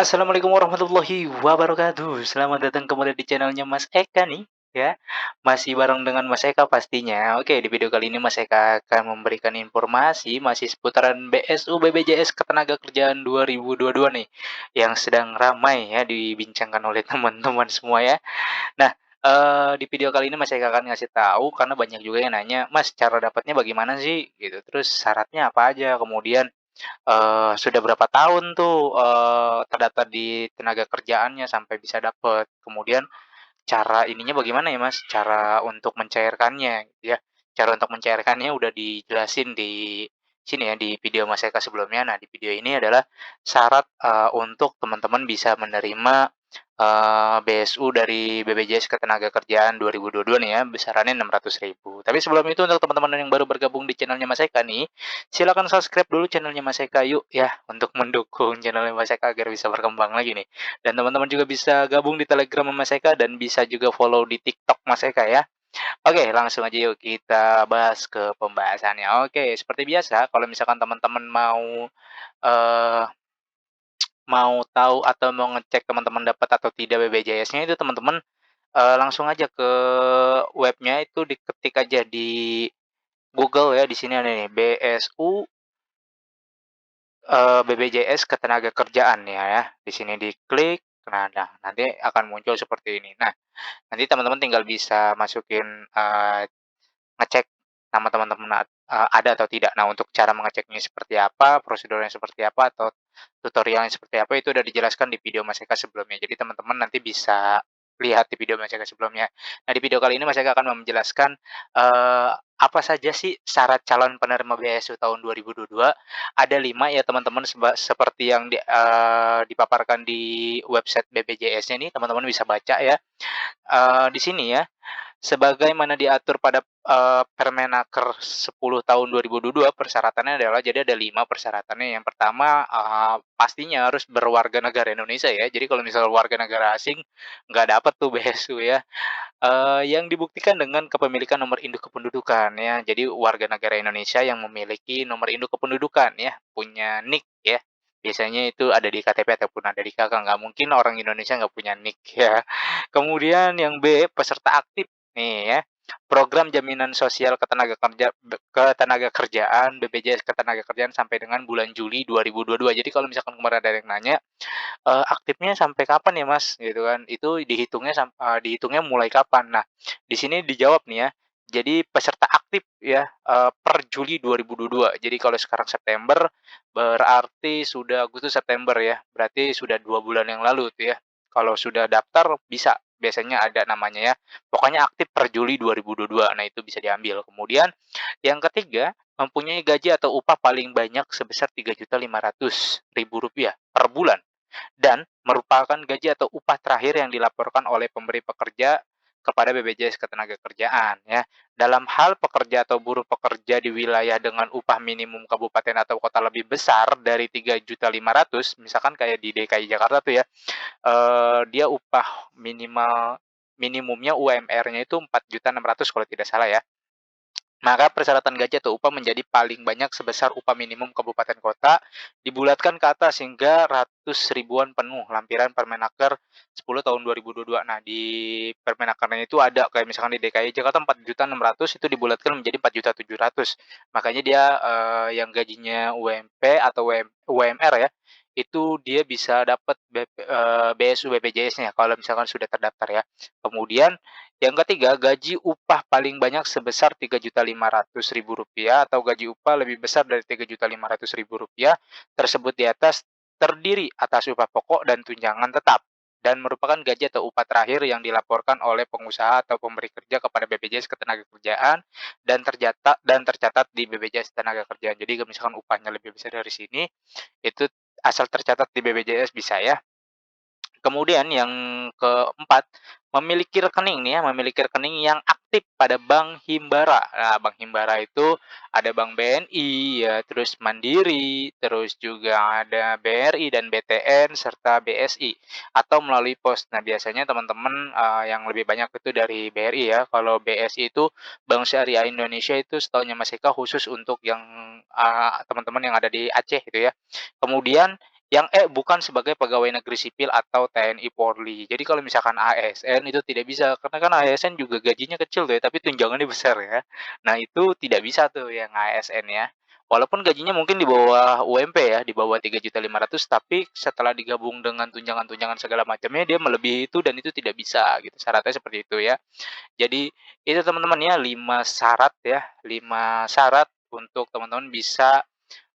Assalamualaikum warahmatullahi wabarakatuh. Selamat datang kembali di channelnya Mas Eka nih, ya. Masih bareng dengan Mas Eka pastinya. Oke, di video kali ini Mas Eka akan memberikan informasi masih seputaran BSU BPJS Ketenagakerjaan 2022 nih, yang sedang ramai ya dibincangkan oleh teman-teman semua ya. Nah, di video kali ini Mas Eka akan ngasih tahu karena banyak juga yang nanya, "Mas, cara dapatnya bagaimana sih?" Gitu. Terus syaratnya apa aja? Kemudian sudah berapa tahun tuh, terdaftar di tenaga kerjaannya sampai bisa dapet. Kemudian cara ininya bagaimana ya, Mas, cara untuk mencairkannya gitu ya. Cara untuk mencairkannya udah dijelasin di sini ya, di video Mas Eka sebelumnya. Nah, di video ini adalah syarat, untuk teman-teman bisa menerima, BSU dari BPJS Ketenagakerjaan 2022 nih ya, besarannya 600.000. Tapi sebelum itu untuk teman-teman yang baru bergabung di channelnya Mas Eka nih, silakan subscribe dulu channelnya Mas Eka yuk ya, untuk mendukung channelnya Mas Eka agar bisa berkembang lagi nih. Dan teman-teman juga bisa gabung di Telegram Mas Eka dan bisa juga follow di TikTok Mas Eka ya. Oke, langsung aja yuk kita bahas ke pembahasannya. Oke, seperti biasa kalau misalkan teman-teman eee, mau tahu atau mau ngecek teman-teman dapat atau tidak BPJS-nya itu teman-teman, langsung aja ke webnya itu diketik aja di Google ya, di sini ada nih BSU, BPJS Ketenagakerjaan ya, di sini diklik, nah nanti akan muncul seperti ini. Nah, nanti teman-teman tinggal bisa masukin, ngecek nama teman-teman ada atau tidak. Nah, untuk cara mengeceknya seperti apa, prosedurnya seperti apa, atau tutorialnya seperti apa, itu udah dijelaskan di video Mas Eka sebelumnya. Jadi teman-teman nanti bisa lihat di video Mas Eka sebelumnya. Nah, di video kali ini Mas Eka akan menjelaskan, apa saja sih syarat calon penerima BSU tahun 2022. Ada 5 ya teman-teman, seperti yang dipaparkan di website BPJS-nya nih, teman-teman bisa baca ya. Di sini ya, sebagaimana diatur pada, Permenaker 10 tahun 2022, persyaratannya adalah jadi ada 5 persyaratannya. Yang pertama, pastinya harus berwarga negara Indonesia ya. Jadi kalau misal warga negara asing, nggak dapat tuh BSU ya. Yang dibuktikan dengan kepemilikan nomor induk kependudukan ya. Jadi warga negara Indonesia yang memiliki nomor induk kependudukan ya, punya NIK ya. Biasanya itu ada di KTP ataupun ada di KK, nggak mungkin orang Indonesia nggak punya NIK ya. Kemudian yang B, peserta aktif nih ya, program jaminan sosial ketenagakerjaan BPJS Ketenagakerjaan sampai dengan bulan Juli 2022. Jadi kalau misalkan kemarin ada yang nanya, aktifnya sampai kapan ya, Mas? Gitu kan. Itu dihitungnya mulai kapan. Nah, di sini dijawab nih ya, jadi peserta aktif ya, per Juli 2022. Jadi kalau sekarang September, berarti sudah Agustus, September ya, berarti sudah 2 bulan yang lalu tuh ya. Kalau sudah daftar bisa, biasanya ada namanya ya, pokoknya aktif per Juli 2022. Nah, itu bisa diambil. Kemudian yang ketiga, mempunyai gaji atau upah paling banyak sebesar Rp3.500.000 per bulan dan merupakan gaji atau upah terakhir yang dilaporkan oleh pemberi pekerja kepada BPJS Ketenagakerjaan ya. Dalam hal pekerja atau buruh pekerja di wilayah dengan upah minimum kabupaten atau kota lebih besar dari 3.500.000, misalkan kayak di DKI Jakarta tuh ya, dia upah minimumnya UMR-nya itu 4.600.000 kalau tidak salah ya. Maka persyaratan gaji atau upah menjadi paling banyak sebesar upah minimum kabupaten kota, dibulatkan ke atas hingga ratus ribuan penuh, lampiran Permenaker 10 tahun 2022. Nah, di Permenakernya itu ada kayak misalkan di DKI Jakarta 4.600.000 itu dibulatkan menjadi 4.700.000. Makanya dia, yang gajinya UMP atau UMR ya, itu dia bisa dapat BSU BPJS-nya kalau misalkan sudah terdaftar ya. Kemudian yang ketiga, gaji upah paling banyak sebesar Rp3.500.000 atau gaji upah lebih besar dari Rp3.500.000 tersebut di atas terdiri atas upah pokok dan tunjangan tetap dan merupakan gaji atau upah terakhir yang dilaporkan oleh pengusaha atau pemberi kerja kepada BPJS Ketenagakerjaan dan tercatat di BPJS Ketenagakerjaan. Jadi kalau misalkan upahnya lebih besar dari sini, itu asal tercatat di BPJS bisa ya. Kemudian yang keempat, memiliki rekening nih ya, memiliki rekening yang aktif pada Bank Himbara. Nah, Bank Himbara itu ada Bank BNI ya, terus Mandiri, terus juga ada BRI dan BTN serta BSI atau melalui pos. Nah, biasanya teman-teman, yang lebih banyak itu dari BRI ya. Kalau BSI itu Bank Syariah Indonesia itu setahunya Mas Eka khusus untuk yang, teman-teman yang ada di Aceh gitu ya. Kemudian bukan sebagai pegawai negeri sipil atau TNI Polri. Jadi kalau misalkan ASN itu tidak bisa, karena kan ASN juga gajinya kecil tuh ya, tapi tunjangannya besar ya. Nah itu tidak bisa tuh yang ASN ya. Walaupun gajinya mungkin di bawah UMP ya, di bawah 3.500.000, tapi setelah digabung dengan tunjangan-tunjangan segala macamnya dia melebihi itu dan itu tidak bisa gitu. Syaratnya seperti itu ya. Jadi itu teman-teman ya 5 syarat ya, 5 syarat untuk teman-teman bisa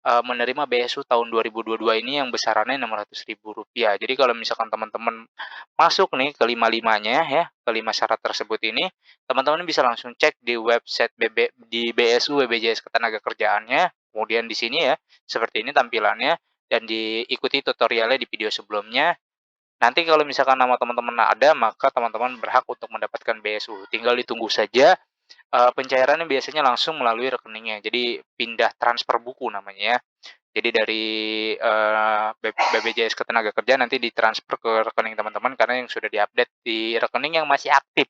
menerima BSU tahun 2022 ini yang besarannya Rp600.000. Jadi kalau misalkan teman-teman masuk nih ke lima-limanya ya, ke 5 syarat tersebut ini, teman-teman bisa langsung cek di website di BSU BPJS Ketenagakerjaannya, kemudian di sini ya, seperti ini tampilannya, dan diikuti tutorialnya di video sebelumnya. Nanti kalau misalkan nama teman-teman ada, maka teman-teman berhak untuk mendapatkan BSU. Tinggal ditunggu saja. Pencairannya biasanya langsung melalui rekeningnya, jadi pindah transfer buku namanya ya. Jadi dari, BPJS Ketenagakerjaan nanti ditransfer ke rekening teman-teman karena yang sudah diupdate di rekening yang masih aktif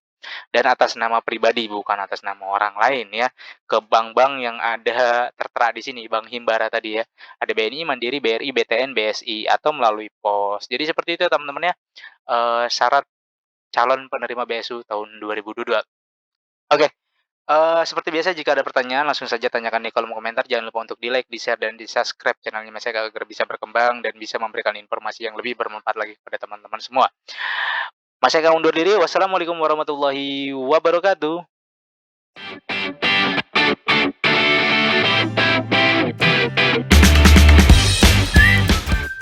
dan atas nama pribadi bukan atas nama orang lain ya, ke bank-bank yang ada tertera di sini, bank himbara tadi ya. Ada BNI, Mandiri, BRI, BTN, BSI atau melalui pos. Jadi seperti itu teman-teman ya, syarat calon penerima BSU tahun 2022. Oke. Seperti biasa jika ada pertanyaan langsung saja tanyakan di kolom komentar, jangan lupa untuk di-like, di-share, dan di-subscribe channelnya Mas Eka agar bisa berkembang dan bisa memberikan informasi yang lebih bermanfaat lagi kepada teman-teman semua. Mas Eka undur diri, wassalamualaikum warahmatullahi wabarakatuh.